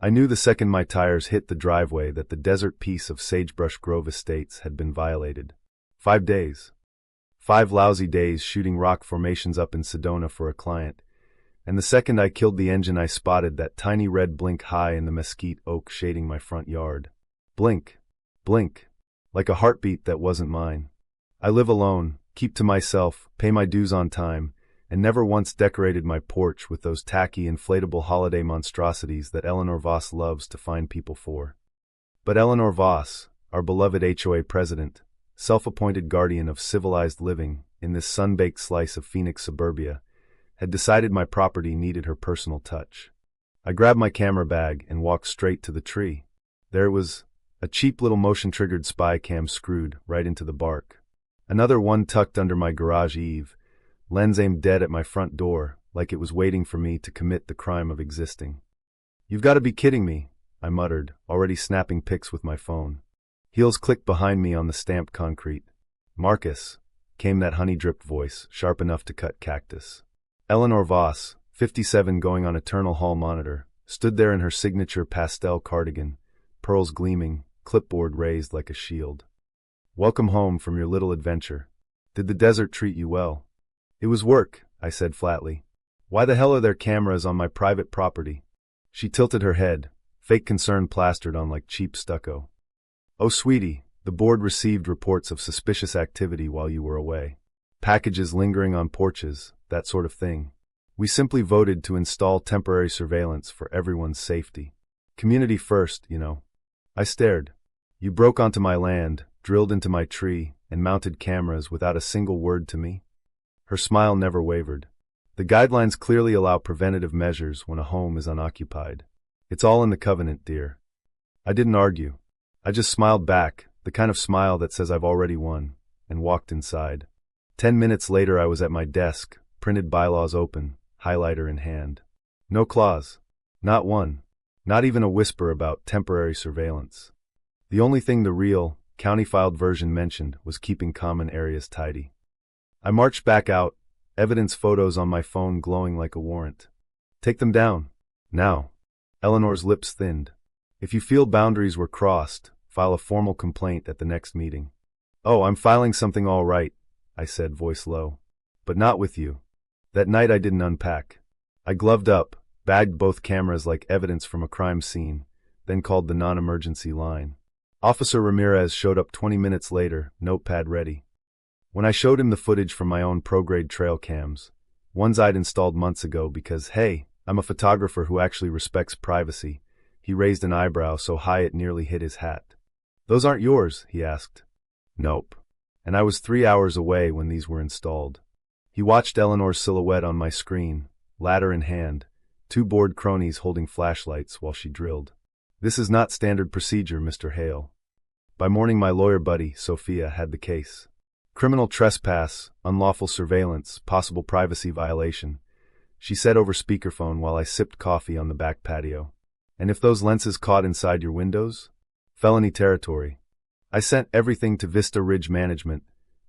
I knew the second my tires hit the driveway that the desert piece of Sagebrush Grove Estates had been violated. 5 days. 5 lousy days shooting rock formations up in Sedona for a client, and the second I killed the engine I spotted that tiny red blink high in the mesquite oak shading my front yard. Blink. Blink. Like a heartbeat that wasn't mine. I live alone, keep to myself, pay my dues on time, and never once decorated my porch with those tacky inflatable holiday monstrosities that Eleanor Voss loves to fine people for. But Eleanor Voss, our beloved HOA president, self-appointed guardian of civilized living in this sun-baked slice of Phoenix suburbia, had decided my property needed her personal touch. I grabbed my camera bag and walked straight to the tree. There it was, a cheap little motion-triggered spy cam screwed right into the bark. Another one tucked under my garage eave, lens aimed dead at my front door, like it was waiting for me to commit the crime of existing. "You've got to be kidding me," I muttered, already snapping pics with my phone. Heels clicked behind me on the stamped concrete. "Marcus," came that honey-dripped voice, sharp enough to cut cactus. Eleanor Voss, 57 going on eternal hall monitor, stood there in her signature pastel cardigan, pearls gleaming, clipboard raised like a shield. "Welcome home from your little adventure. Did the desert treat you well?" "It was work," I said flatly. "Why the hell are there cameras on my private property?" She tilted her head, fake concern plastered on like cheap stucco. "Oh, sweetie, the board received reports of suspicious activity while you were away. Packages lingering on porches, that sort of thing. We simply voted to install temporary surveillance for everyone's safety. Community first, you know." I stared. "You broke onto my land, drilled into my tree, and mounted cameras without a single word to me?" Her smile never wavered. "The guidelines clearly allow preventative measures when a home is unoccupied. It's all in the covenant, dear." I didn't argue. I just smiled back, the kind of smile that says I've already won, and walked inside. 10 minutes later I was at my desk, printed bylaws open, highlighter in hand. No clause. Not one. Not even a whisper about temporary surveillance. The only thing the real, county-filed version mentioned was keeping common areas tidy. I marched back out, evidence photos on my phone glowing like a warrant. "Take them down. Now." Eleanor's lips thinned. "If you feel boundaries were crossed, file a formal complaint at the next meeting." "Oh, I'm filing something all right," I said, voice low. "But not with you." That night I didn't unpack. I gloved up, bagged both cameras like evidence from a crime scene, then called the non-emergency line. Officer Ramirez showed up 20 minutes later, notepad ready. When I showed him the footage from my own pro-grade trail cams, ones I'd installed months ago because, hey, I'm a photographer who actually respects privacy, he raised an eyebrow so high it nearly hit his hat. "Those aren't yours?" he asked. "Nope. And I was 3 hours away when these were installed." He watched Eleanor's silhouette on my screen, ladder in hand, 2 bored cronies holding flashlights while she drilled. "This is not standard procedure, Mr. Hale." By morning my lawyer buddy, Sophia, had the case. "Criminal trespass, unlawful surveillance, possible privacy violation," she said over speakerphone while I sipped coffee on the back patio. "And if those lenses caught inside your windows? Felony territory." I sent everything to Vista Ridge Management,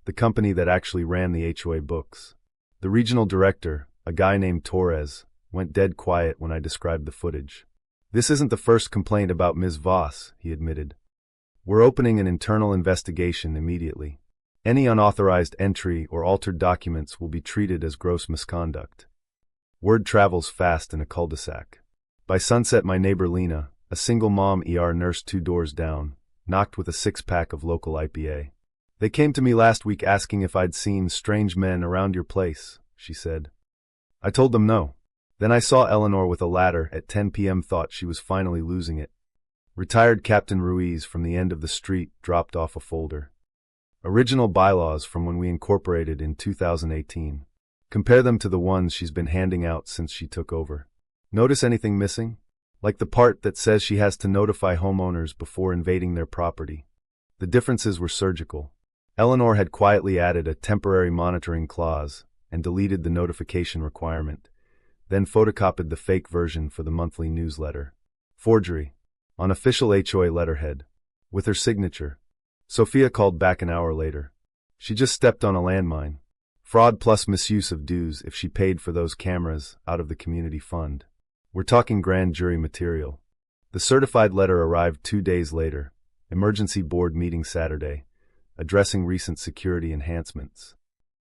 the company that actually ran the HOA books. The regional director, a guy named Torres, went dead quiet when I described the footage. "This isn't the first complaint about Ms. Voss," he admitted. "We're opening an internal investigation immediately. Any unauthorized entry or altered documents will be treated as gross misconduct." Word travels fast in a cul-de-sac. By sunset my neighbor Lena, a single mom ER nurse 2 doors down, knocked with a 6-pack of local IPA. "They came to me last week asking if I'd seen strange men around your place," she said. I told them no. Then I saw Eleanor with a ladder at 10 p.m. Thought she was finally losing it. Retired Captain Ruiz from the end of the street dropped off a folder. Original bylaws from when we incorporated in 2018. Compare them to the ones she's been handing out since she took over. Notice anything missing? Like the part that says she has to notify homeowners before invading their property. The differences were surgical. Eleanor had quietly added a temporary monitoring clause and deleted the notification requirement, then photocopied the fake version for the monthly newsletter. Forgery. On official HOA letterhead. With her signature. Sophia called back an hour later. She just stepped on a landmine. Fraud plus misuse of dues if she paid for those cameras out of the community fund. We're talking grand jury material. The certified letter arrived 2 days later. Emergency board meeting Saturday. Addressing recent security enhancements.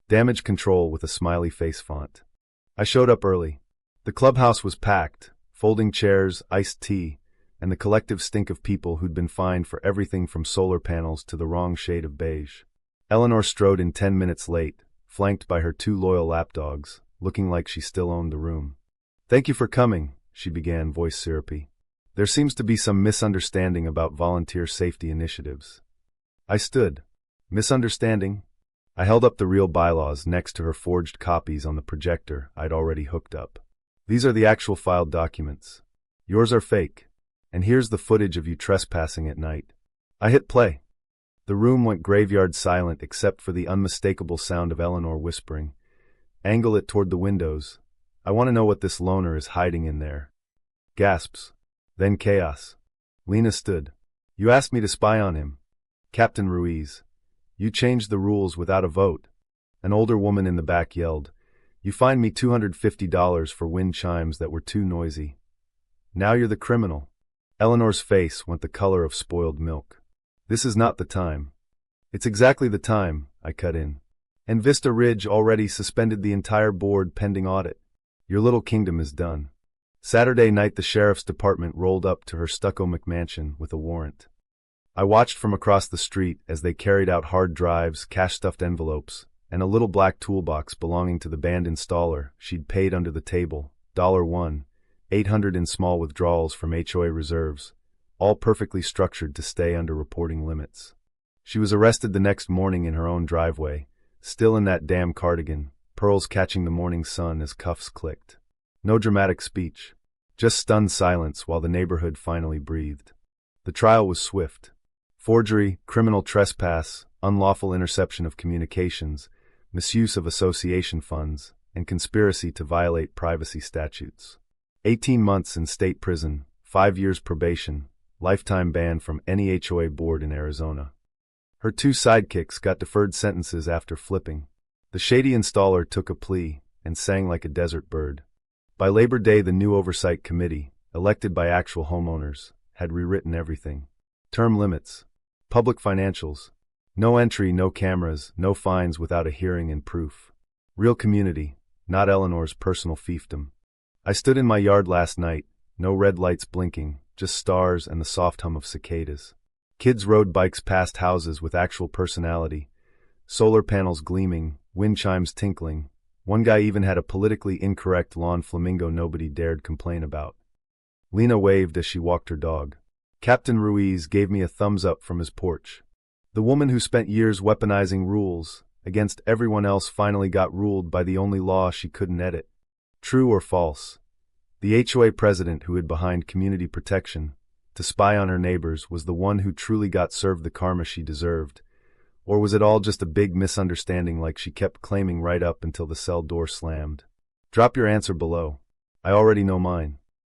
Damage control with a smiley face font. I showed up early. The clubhouse was packed, folding chairs, iced tea, and the collective stink of people who'd been fined for everything from solar panels to the wrong shade of beige. Eleanor strode in 10 minutes late, flanked by her 2 loyal lapdogs, looking like she still owned the room. "Thank you for coming," she began, voice syrupy. "There seems to be some misunderstanding about volunteer safety initiatives." I stood. Misunderstanding? I held up the real bylaws next to her forged copies on the projector I'd already hooked up. "These are the actual filed documents. Yours are fake. And here's the footage of you trespassing at night." I hit play. The room went graveyard silent except for the unmistakable sound of Eleanor whispering. "Angle it toward the windows. I want to know what this loner is hiding in there." Gasps. Then chaos. Lena stood. "You asked me to spy on him. Captain Ruiz. You changed the rules without a vote." An older woman in the back yelled, "You fined me $250 for wind chimes that were too noisy. Now you're the criminal." Eleanor's face went the color of spoiled milk. "This is not the time." "It's exactly the time," I cut in. "And Vista Ridge already suspended the entire board pending audit. Your little kingdom is done." Saturday night the sheriff's department rolled up to her stucco McMansion with a warrant. I watched from across the street as they carried out hard drives, cash-stuffed envelopes, and a little black toolbox belonging to the band installer she'd paid under the table, $1, $800 in small withdrawals from HOA reserves, all perfectly structured to stay under reporting limits. She was arrested the next morning in her own driveway, still in that damn cardigan, pearls catching the morning sun as cuffs clicked. No dramatic speech, just stunned silence while the neighborhood finally breathed. The trial was swift. Forgery, criminal trespass, unlawful interception of communications, misuse of association funds, and conspiracy to violate privacy statutes. 18 months in state prison, 5 years probation, lifetime ban from any HOA board in Arizona. Her 2 sidekicks got deferred sentences after flipping. The shady installer took a plea and sang like a desert bird. By Labor Day, the new oversight committee, elected by actual homeowners, had rewritten everything. Term limits. Public financials. No entry, no cameras, no fines without a hearing and proof. Real community, not Eleanor's personal fiefdom. I stood in my yard last night, no red lights blinking, just stars and the soft hum of cicadas. Kids rode bikes past houses with actual personality, solar panels gleaming, wind chimes tinkling. One guy even had a politically incorrect lawn flamingo nobody dared complain about. Lena waved as she walked her dog. Captain Ruiz gave me a thumbs up from his porch. The woman who spent years weaponizing rules against everyone else finally got ruled by the only law she couldn't edit. True or false? The HOA president who hid behind community protection to spy on her neighbors was the one who truly got served the karma she deserved, or was it all just a big misunderstanding like she kept claiming right up until the cell door slammed? Drop your answer below. I already know mine.